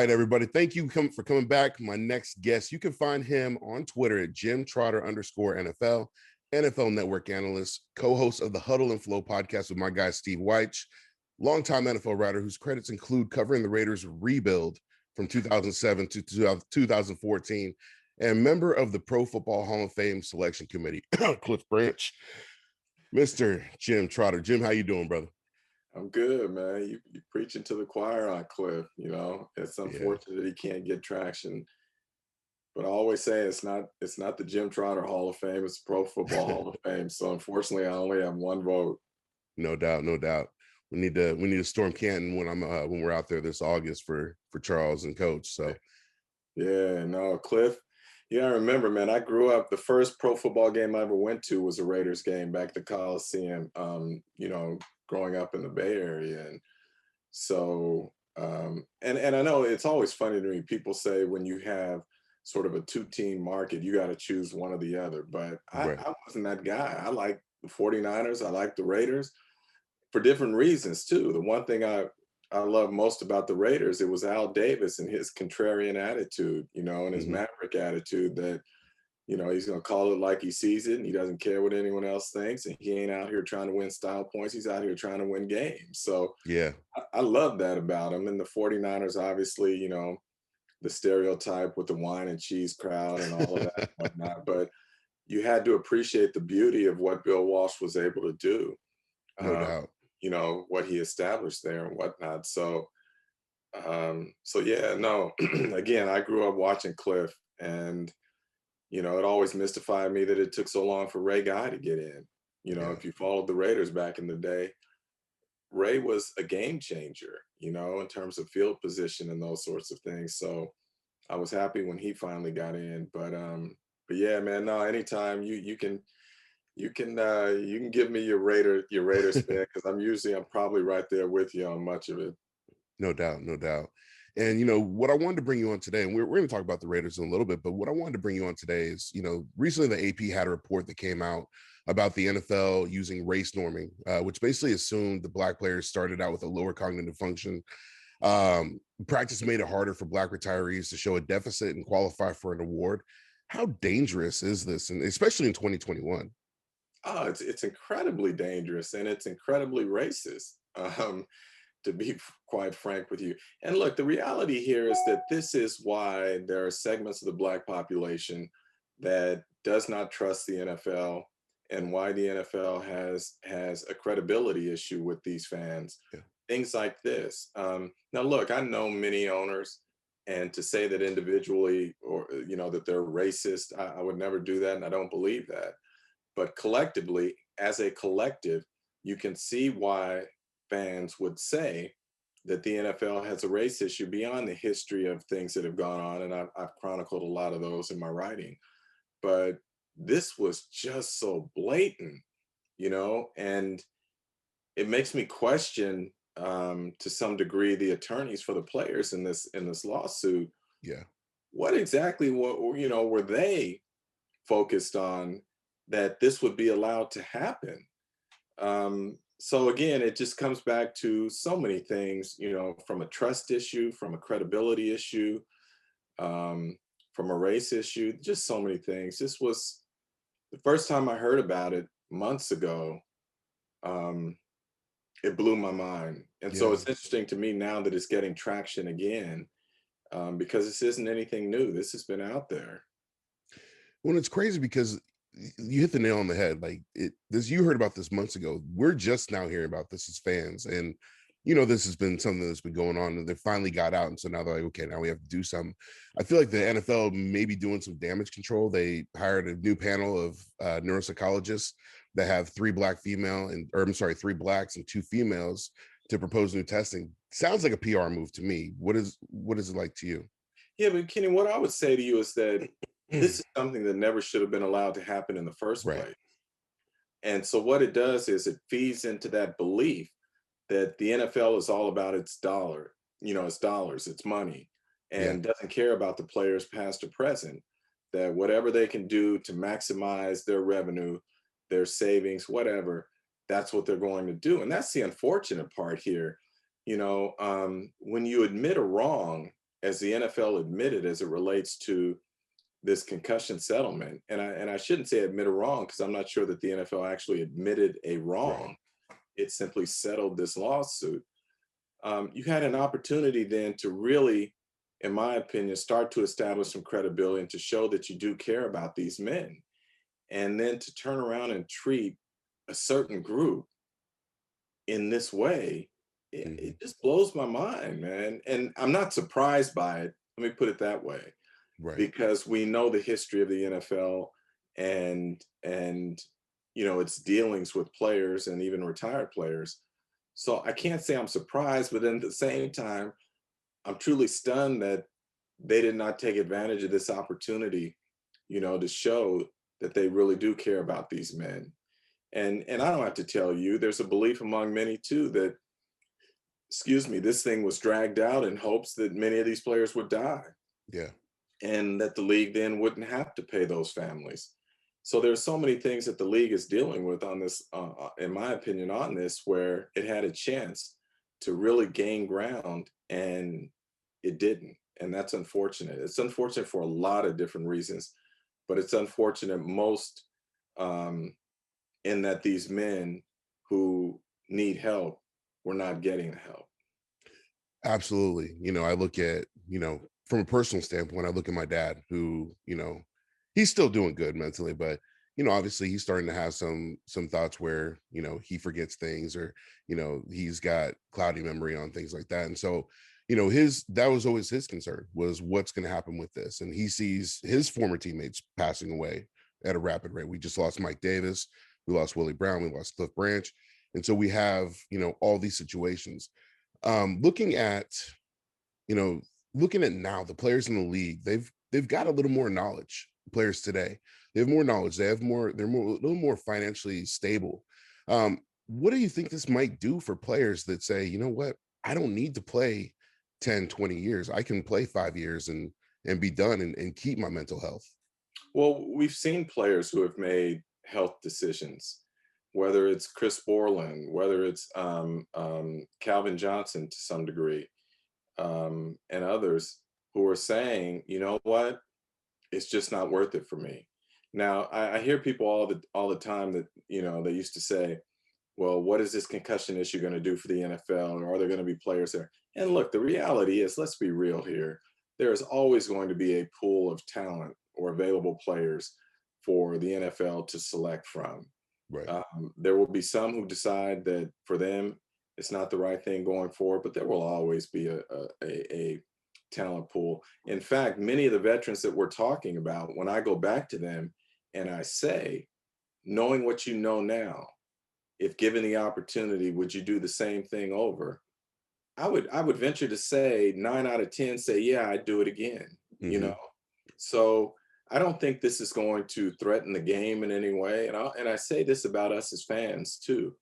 right, everybody. Thank you for coming back. My next guest, you can find him on Twitter at Jim Trotter _NFL, NFL Network analyst, co-host of the Huddle and Flow podcast with my guy, Steve Weich, longtime NFL writer whose credits include covering the Raiders' rebuild from 2007 to 2014, and member of the Pro Football Hall of Fame selection committee, Cliff Branch. Mr. Jim Trotter. Jim, how you doing, brother? I'm good, man. You preaching to the choir on Cliff. It's Yeah. unfortunate that he can't get traction. But I always say it's not the Jim Trotter Hall of Fame, it's Pro Football Hall of Fame. So unfortunately I only have one vote. No doubt, no doubt. We need to storm Canton when we're out there this August for Charles and Coach. So yeah, no, Cliff. Yeah, I remember, man. I grew up. The first pro football game I ever went to was a Raiders game back at the Coliseum. Growing up in the Bay Area, and so and I know it's always funny to me. People say when you have sort of a two-team market, you got to choose one or the other. But I wasn't that guy. I like the 49ers. I like the Raiders for different reasons too. The one thing I love most about the Raiders, it was Al Davis and his contrarian attitude, and his maverick attitude that, he's going to call it like he sees it, and he doesn't care what anyone else thinks, and he ain't out here trying to win style points. He's out here trying to win games. So yeah, I love that about him. And the 49ers, obviously, the stereotype with the wine and cheese crowd and all of that and whatnot. But you had to appreciate the beauty of what Bill Walsh was able to do. no doubt. What he established there and whatnot. So yeah, no, again, I grew up watching Cliff, and, it always mystified me that it took so long for Ray Guy to get in. If you followed the Raiders back in the day, Ray was a game changer, in terms of field position and those sorts of things. So I was happy when he finally got in. But yeah, man, no, anytime you can give me your Raiders fan, because I'm probably right there with you on much of it. No doubt, no doubt. And what I wanted to bring you on today, and we're going to talk about the Raiders in a little bit, but what I wanted to bring you on today is, recently the AP had a report that came out about the NFL using race norming, which basically assumed the Black players started out with a lower cognitive function. Practice made it harder for Black retirees to show a deficit and qualify for an award. How dangerous is this, and especially in 2021? Oh, it's incredibly dangerous, and it's incredibly racist, to be quite frank with you. And look, the reality here is that this is why there are segments of the Black population that does not trust the NFL, and why the NFL has a credibility issue with these fans. Yeah. Things like this. Now, look, I know many owners, and to say that individually or that they're racist, I would never do that, and I don't believe that. But collectively, as a collective, you can see why fans would say that the NFL has a race issue beyond the history of things that have gone on. And I've chronicled a lot of those in my writing. But this was just so blatant, and it makes me question, to some degree, the attorneys for the players in this lawsuit. Yeah. What exactly were they focused on that this would be allowed to happen? So again, it just comes back to so many things, from a trust issue, from a credibility issue, from a race issue, just so many things. This was the first time I heard about it months ago. It blew my mind. And so it's interesting to me now that it's getting traction again, because this isn't anything new. This has been out there. Well, it's crazy because you hit the nail on the head. Like you heard about this months ago. We're just now hearing about this as fans. And, this has been something that's been going on, and they finally got out. And so now they're like, okay, now we have to do something. I feel like the NFL may be doing some damage control. They hired a new panel of neuropsychologists that have three blacks and 2 females to propose new testing. Sounds like a PR move to me. What is it like to you? Yeah, but Kenny, what I would say to you is that this is something that never should have been allowed to happen in the first place. And so what it does is it feeds into that belief that the NFL is all about its dollar, its dollars, its money, and doesn't care about the players past or present, that whatever they can do to maximize their revenue, their savings, whatever, that's what they're going to do. And that's the unfortunate part here. When you admit a wrong, as the NFL admitted, as it relates to this concussion settlement, and I shouldn't say admit a wrong because I'm not sure that the NFL actually admitted a Right. wrong. It simply settled this lawsuit. You had an opportunity then to really, in my opinion, start to establish some credibility and to show that you do care about these men. And then to turn around and treat a certain group in this way, Hmm. it just blows my mind, man. And I'm not surprised by it. Let me put it that way, Right. because we know the history of the NFL and its dealings with players and even retired players. So I can't say I'm surprised, but then at the same time, I'm truly stunned that they did not take advantage of this opportunity, to show that they really do care about these men. And I don't have to tell you, there's a belief among many too that, excuse me, this thing was dragged out in hopes that many of these players would die Yeah. and that the league then wouldn't have to pay those families. So there's so many things that the league is dealing with on this, in my opinion, on this, where it had a chance to really gain ground and it didn't. And that's unfortunate. It's unfortunate for a lot of different reasons, but it's unfortunate most um, in that these men who need help were not getting the help. Absolutely. I look at, from a personal standpoint, I look at my dad who, he's still doing good mentally, but obviously he's starting to have some thoughts where, he forgets things or, he's got cloudy memory on things like that. And so, his that was always his concern was what's going to happen with this. And he sees his former teammates passing away at a rapid rate. We just lost Mike Davis, we lost Willie Brown, we lost Cliff Branch. And so we have, all these situations looking at you know looking at now the players in the league, they've got a little more knowledge. Players today, they have more knowledge, they're more a little more financially stable. What do you think this might do for players that say, what, I don't need to play 10, 20 years, I can play 5 years and be done and keep my mental health? Well, we've seen players who have made health decisions, whether it's Chris Borland, whether it's Calvin Johnson to some degree, and others who are saying, you know what, it's just not worth it for me. Now, I hear people all the time that they used to say, well, what is this concussion issue going to do for the NFL, or are there going to be players there? And look, the reality is, let's be real here. There is always going to be a pool of talent or available players for the NFL to select from. Right. There will be some who decide that for them it's not the right thing going forward, but there will always be a talent pool. In fact, many of the veterans that we're talking about, when I go back to them and I say, knowing what you know now, if given the opportunity, would you do the same thing over? I would venture to say 9 out of 10 say, yeah, I'd do it again, you Hmm. know? So I don't think this is going to threaten the game in any way. And I say this about us as fans too.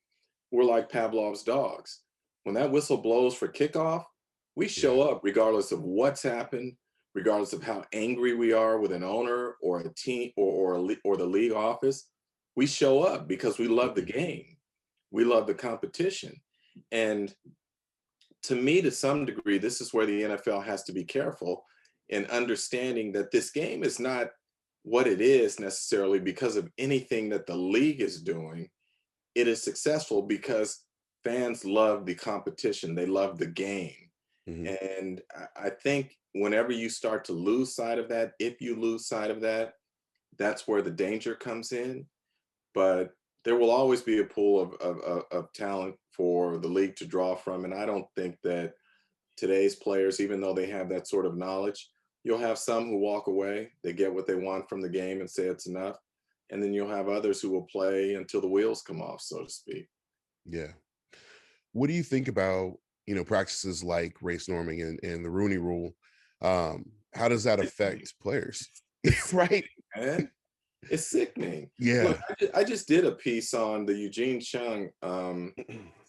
We're like Pavlov's dogs. When that whistle blows for kickoff, we Yeah. show up regardless of what's happened, regardless of how angry we are with an owner or a team or the league office. We show up because we love the Mhm. game. We love the competition. And to me, to some degree, this is where the NFL has to be careful in understanding that this game is not what it is necessarily because of anything that the league is doing. It is successful because fans love the competition, they love the game. Mhm. And I think whenever you start to lose sight of that, if you lose sight of that, that's where the danger comes in. But there will always be a pool of talent for the league to draw from. And I don't think that today's players, even though they have that sort of knowledge, you'll have some who walk away, they get what they want from the game and say it's enough. And then you'll have others who will play until the wheels come off, so to speak. Yeah. What do you think about, practices like race norming and the Rooney rule? How does that Sickening. affect players? It's Right. sickening, man. It's sickening. Look, Yeah. I just did a piece on the Eugene Chung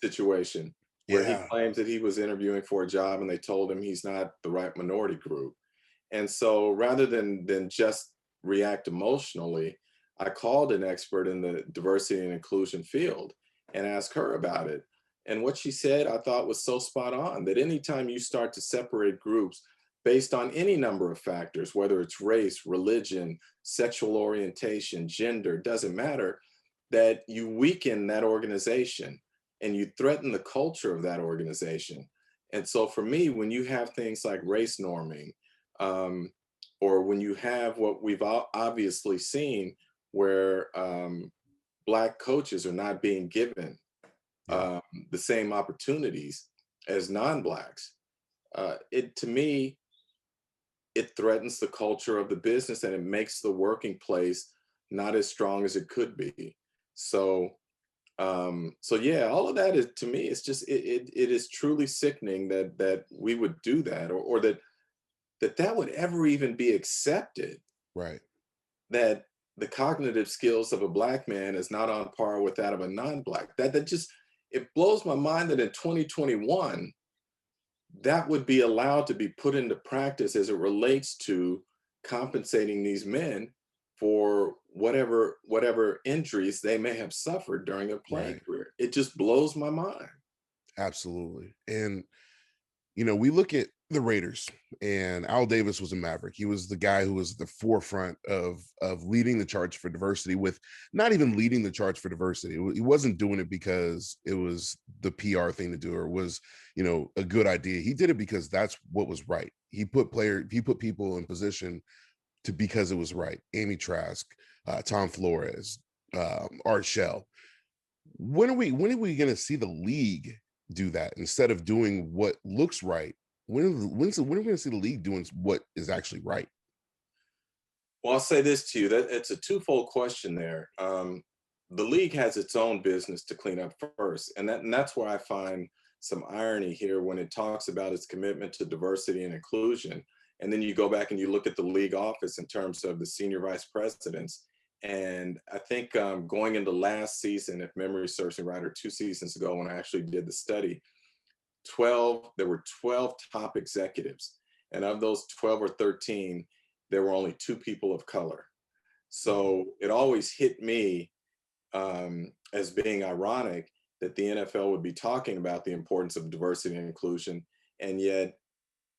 situation where he Yeah. claims that he was interviewing for a job and they told him he's not the right minority group. And so rather than just react emotionally, I called an expert in the diversity and inclusion field and asked her about it. And what she said I thought was so spot on, that anytime you start to separate groups based on any number of factors, whether it's race, religion, sexual orientation, gender, doesn't matter, that you weaken that organization and you threaten the culture of that organization. And so for me, when you have things like race norming, or when you have what we've obviously seen where Black coaches are not being given Yeah. the same opportunities as non-Blacks, it to me, it threatens the culture of the business and it makes the working place not as strong as it could be. So so yeah, all of that is to me, it's just it is truly sickening that we would do that, or that would ever even be accepted, Right. that the cognitive skills of a Black man is not on par with that of a non-Black. That just, it blows my mind that in 2021 that would be allowed to be put into practice as it relates to compensating these men for whatever injuries they may have suffered during their playing Right. career. It just blows my mind. Absolutely. And we look at the Raiders, and Al Davis was a Maverick. He was the guy who was at the forefront of leading the charge for diversity, with not even leading the charge for diversity. He wasn't doing it because it was the PR thing to do, or was, a good idea. He did it because that's what was right. He put people in position because it was right. Amy Trask, Tom Flores, Art Shell. When are we going to see the league do that instead of doing what looks right? When are we going to see the league doing what is actually right? Well, I'll say this to you, that it's a twofold question there. The league has its own business to clean up first, and that's where I find some irony here when it talks about its commitment to diversity and inclusion. And then you go back and you look at the league office in terms of the senior vice presidents. And I think going into last season, if memory serves me right, or 2 seasons ago when I actually did the study, there were 12 top executives. And of those 12 or 13, there were only 2 people of color. So it always hit me as being ironic that the NFL would be talking about the importance of diversity and inclusion, and yet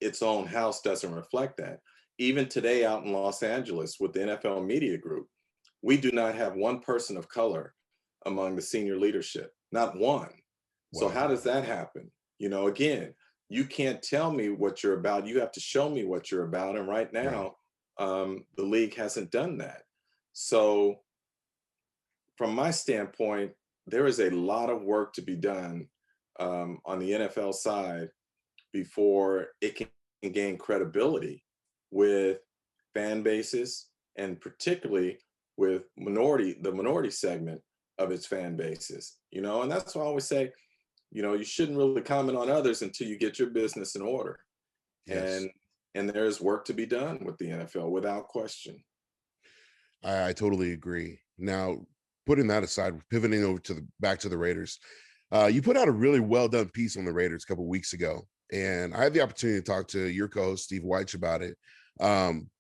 its own house doesn't reflect that. Even today out in Los Angeles with the NFL media group, we do not have one person of color among the senior leadership, not one. So Wow. how does that happen? Again, you can't tell me what you're about. You have to show me what you're about. And right Right. now, the league hasn't done that. So from my standpoint, there is a lot of work to be done on the NFL side before it can gain credibility with fan bases, and particularly with the minority segment of its fan bases. And that's why I always say, you shouldn't really comment on others until you get your business in order. Yes. And there's work to be done with the NFL without question. I totally agree. Now, putting that aside, pivoting over back to the Raiders, you put out a really well done piece on the Raiders a couple of weeks ago, and I had the opportunity to talk to your co-host Steve Weich about it.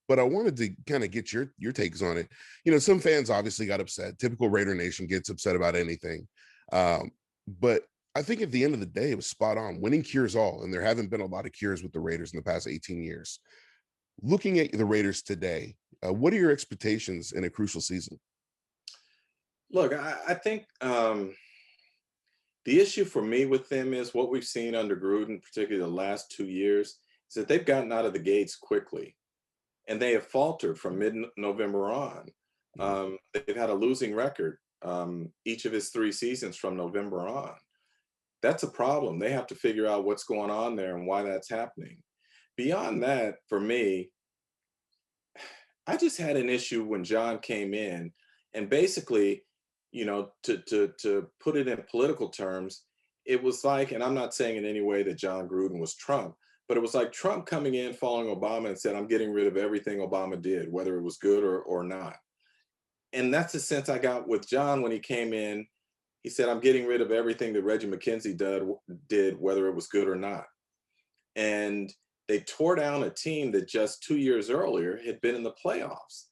But I wanted to kind of get your takes on it. Some fans obviously got upset. Typical Raider Nation gets upset about anything, but I think at the end of the day, it was spot on. Winning cures all, and there haven't been a lot of cures with the Raiders in the past 18 years. Looking at the Raiders today, what are your expectations in a crucial season? Look, I think the issue for me with them is what we've seen under Gruden, particularly the last 2 years, is that they've gotten out of the gates quickly, and they have faltered from mid-November on. They've had a losing record each of his 3 seasons from November on. That's a problem. They have to figure out what's going on there and why that's happening. Beyond that, for me, I just had an issue when Jon came in, and basically, to put it in political terms, it was like, and I'm not saying in any way that Jon Gruden was Trump, but it was like Trump coming in following Obama and said, I'm getting rid of everything Obama did, whether it was good or not. And that's the sense I got with Jon when he came in. He said, I'm getting rid of everything that Reggie McKenzie did, whether it was good or not. And they tore down a team that just 2 years earlier had been in the playoffs.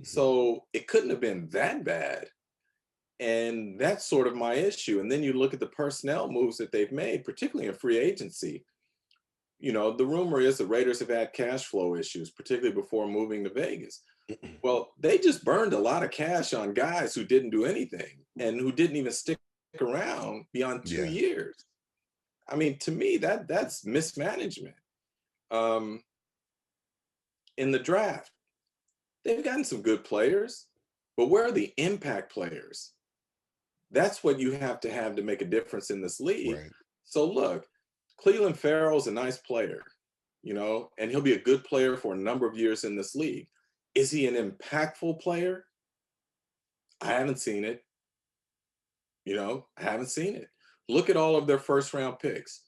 So it couldn't have been that bad. And that's sort of my issue. And then you look at the personnel moves that they've made, particularly in free agency. the rumor is the Raiders have had cash flow issues, particularly before moving to Vegas. Well, they just burned a lot of cash on guys who didn't do anything and who didn't even stick around beyond 2 Yeah. years. I mean, to me, that's mismanagement. Um, in the draft, they've gotten some good players, but where are the impact players? That's what you have to make a difference in this league. Right. So look, Cleveland Farrell's a nice player, and he'll be a good player for a number of years in this league. Is he an impactful player? I haven't seen it. I haven't seen it. Look at all of their first round picks.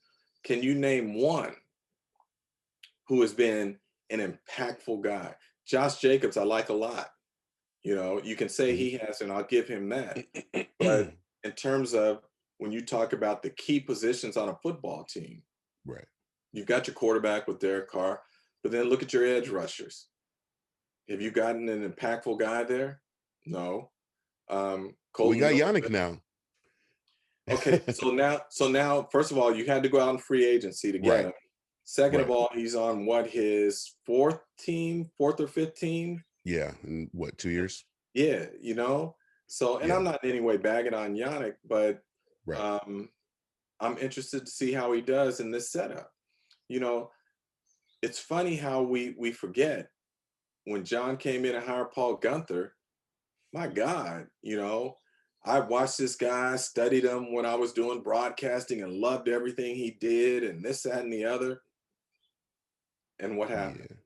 Can you name one who has been an impactful guy? Josh Jacobs, I like a lot. You can say he has, and I'll give him that. But in terms of when you talk about the key positions on a football team, Right. you've got your quarterback with Derek Carr, but then look at your edge rushers. Have you gotten an impactful guy there? No. We got Miller, Yannick now. Okay, so now, first of all, you had to go out in free agency to get Right. him. Second Right. of all, he's on his fourth or fifth team? Yeah. In what, 2 years? Yeah, So, and Yeah. I'm not in any way bagging on Yannick, but Right. I'm interested to see how he does in this setup. It's funny how we forget when John came in and hired Paul Gunther. My God, I watched this guy, studied him when I was doing broadcasting and loved everything he did and this, that, and the other. And what happened? Yeah.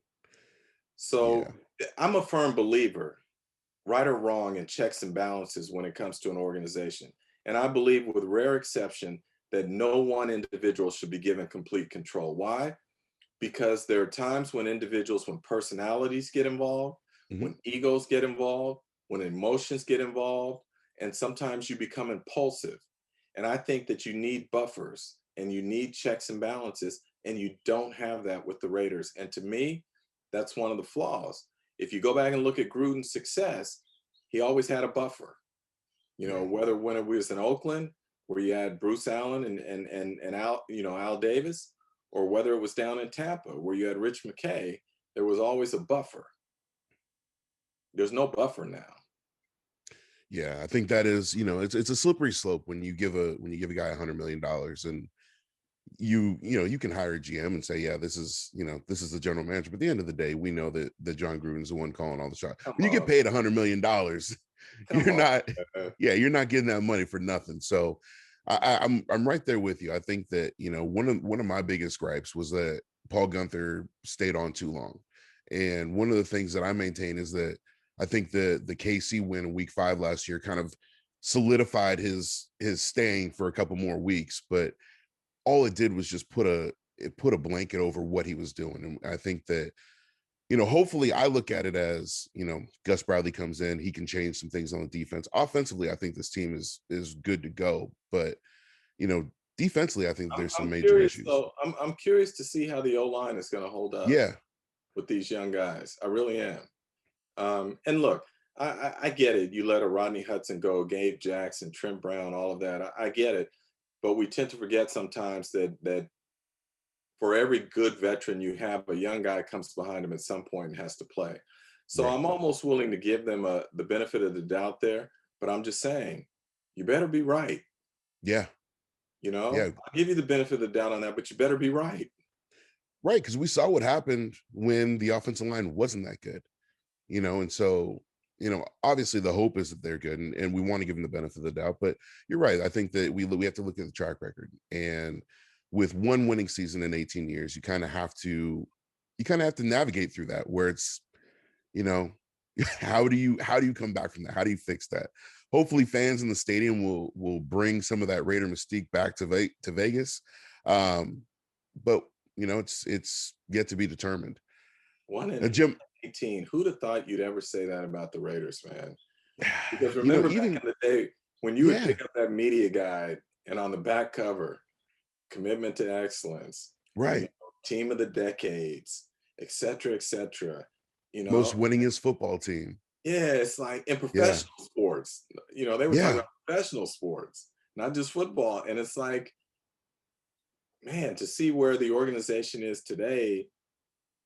So Yeah. I'm a firm believer, right or wrong, in checks and balances when it comes to an organization. And I believe, with rare exception, that no one individual should be given complete control. Why? Because there are times when personalities get involved, when egos get involved, when emotions get involved, and sometimes you become impulsive. And I think that you need buffers and you need checks and balances, and you don't have that with the Raiders. And to me, that's one of the flaws. If you go back and look at Gruden's success, he always had a buffer. Whether when it was in Oakland, where you had Bruce Allen and Al Davis, or whether it was down in Tampa, where you had Rich McKay, there was always a buffer. There's no buffer now. Yeah, I think that is, it's a slippery slope when you give a guy $100 million, and you can hire a GM and say, yeah, this is the general manager. But at the end of the day, we know that Jon Gruden is the one calling all the shots. When you get paid $100 million, you're not getting that money for nothing. So I'm right there with you. I think that, one of my biggest gripes was that Paul Gunther stayed on too long. And one of the things that I maintain is that I think the KC win in week 5 last year kind of solidified his staying for a couple more weeks, but all it did was just put a blanket over what he was doing. And I think that, hopefully, I look at it as, Gus Bradley comes in, he can change some things on the defense. Offensively, I think this team is good to go, but defensively, I think there's some major issues. So I'm curious to see how the O-line is going to hold up. Yeah, with these young guys, I really am. And look, I get it. You let a Rodney Hudson go, Gabe Jackson, Trent Brown, all of that. I get it, but we tend to forget sometimes that for every good veteran you have, a young guy comes behind him at some point and has to play. So right. I'm almost willing to give them the benefit of the doubt there, but I'm just saying, you better be right. Yeah. Yeah. I'll give you the benefit of the doubt on that, but you better be right. Right, because we saw what happened when the offensive line wasn't that good, and so, obviously the hope is that they're good, and we want to give them the benefit of the doubt. But you're right. I think that we have to look at the track record, and with one winning season in 18 years, you kind of have to navigate through that, where it's, how do you come back from that? How do you fix that? Hopefully fans in the stadium will bring some of that Raider mystique back to Vegas. But it's yet to be determined. One in Jim, 18. Who'd have thought you'd ever say that about the Raiders, man? Because remember back in the day when you would pick up that media guide and on the back cover, commitment to excellence, right? Team of the decades, et cetera, most winningest football team. Yeah, it's like in professional sports. They were talking about professional sports, not just football. And it's like, man, to see where the organization is today,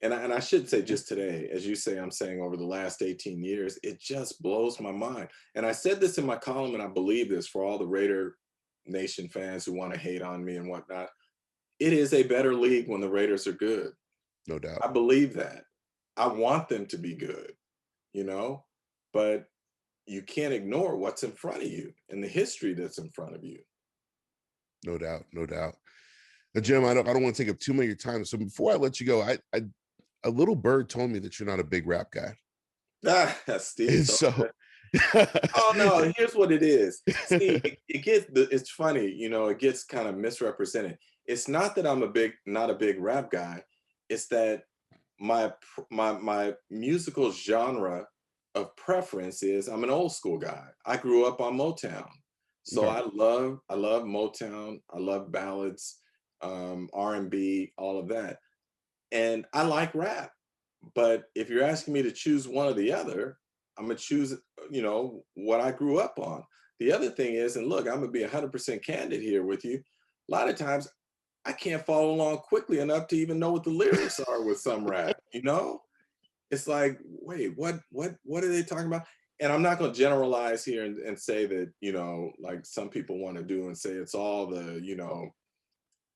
and I shouldn't say just today, as you say, I'm saying over the last 18 years, it just blows my mind. And I said this in my column, and I believe this for all the Raider Nation fans who want to hate on me and whatnot. It is a better league when the Raiders are good. No doubt. I believe that. I want them to be good, you know, but you can't ignore what's in front of you and the history that's in front of you. No doubt. No doubt. Now, Jim, I don't want to take up too much of your time. So before I let you go, I a little bird told me that you're not a big rap guy. Steve. And so Oh no, here's what it is. See, it gets it's funny, you know, it gets kind of misrepresented. It's not that I'm not a big rap guy. It's that my musical genre of preference is I'm an old school guy. I grew up on Motown. So okay. I love Motown. I love ballads, R&B, all of that. And I like rap. But if you're asking me to choose one or the other, I'm gonna choose, you know, what I grew up on. The other thing is, and look, I'm gonna be 100% candid here with you. A lot of times, I can't follow along quickly enough to even know what the lyrics are with some rap. You know, it's like, wait, what are they talking about? And I'm not gonna generalize here and say that, you know, like some people want to do and say it's all the, you know,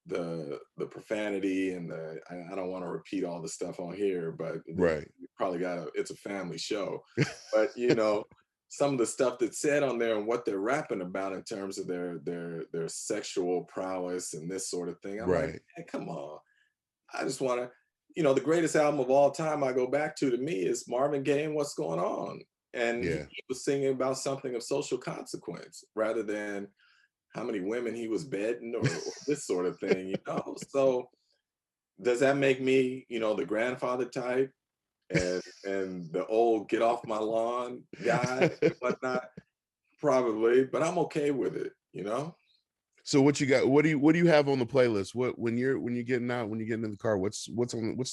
the profanity and I don't want to repeat all the stuff on here, but Right. you probably it's a family show. But you know, some of the stuff that's said on there and what they're rapping about in terms of their sexual prowess and this sort of thing. I'm like, Right. hey, come on. I just want to, you know, the greatest album of all time I go back to me is Marvin Gaye and What's Going On. And Yeah. he was singing about something of social consequence rather than how many women he was bedding or this sort of thing, you know. So does that make me, you know, the grandfather type and the old get off my lawn guy and whatnot? Probably, but I'm okay with it, you know. So what you got? What do you have on the playlist? What when you're getting out, when you're getting in the car, what's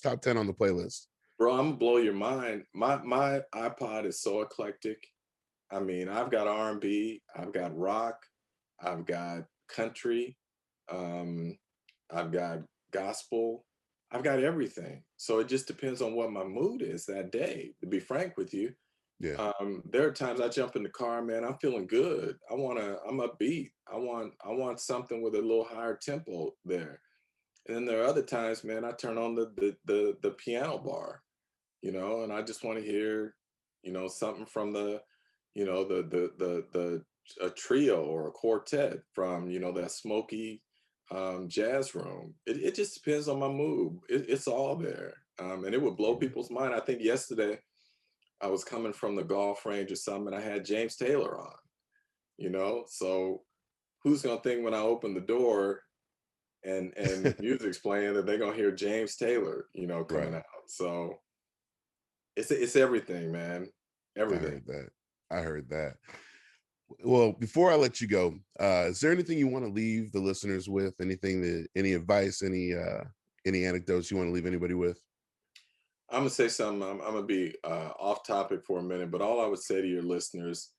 top 10 on the playlist? Bro, I'm gonna blow your mind. My iPod is so eclectic. I mean, I've got R&B, I've got rock, I've got country, um, I've got gospel, I've got everything. So it just depends on what my mood is that day. To be frank with you, Yeah. there are times I jump in the car, man, I'm feeling good. I'm upbeat. I want something with a little higher tempo there. And then there are other times, man, I turn on the piano bar, you know, and I just want to hear, you know, something from the, you know, the a trio or a quartet from, you know, that smoky jazz room. It just depends on my mood. It's all there. And it would blow people's mind. I think yesterday I was coming from the golf range or something, and I had James Taylor on, you know? So who's gonna think when I open the door and music's playing that they're gonna hear James Taylor, you know, coming Right. out. So it's everything, man. I Everything. heard that. I heard that. Well, before I let you go, is there anything you want to leave the listeners with? Any advice, any anecdotes you want to leave anybody with? I'm gonna say something. I'm gonna be off topic for a minute, but all I would say to your listeners,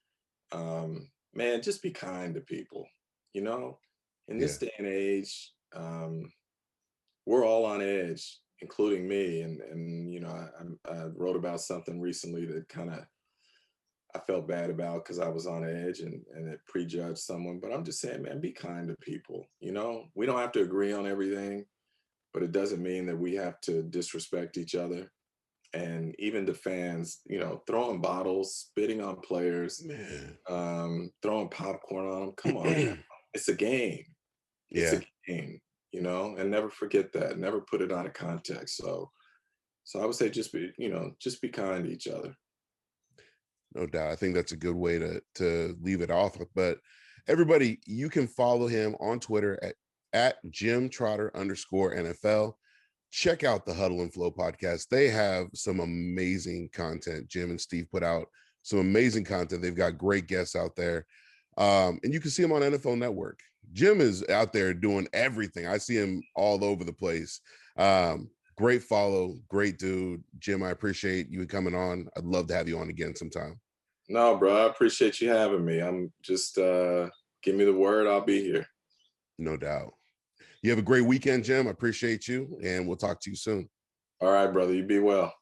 man, just be kind to people. You know, in Yeah. this day and age, we're all on edge, including me. And you know, I wrote about something recently that kind of I felt bad about because I was on edge and it prejudged someone. But I'm just saying, man, be kind to people. You know, we don't have to agree on everything, but it doesn't mean that we have to disrespect each other. And even the fans, you know, throwing bottles, spitting on players, Man. throwing popcorn on them. Come on, now. It's a game. It's a Yeah. game, you know, and never forget that. Never put it out of context. So I would say just be, you know, just be kind to each other. No doubt. I think that's a good way to leave it off. But everybody, you can follow him on Twitter at Jim Trotter _NFL. Check out the Huddle and Flow podcast. They have some amazing content. Jim and Steve put out some amazing content. They've got great guests out there. And you can see him on NFL Network. Jim is out there doing everything. I see him all over the place. Great follow, great dude. Jim, I appreciate you coming on. I'd love to have you on again sometime. No, bro, I appreciate you having me. I'm just give me the word, I'll be here. No doubt. You have a great weekend, Jim. I appreciate you, and we'll talk to you soon. All right, brother. You be well.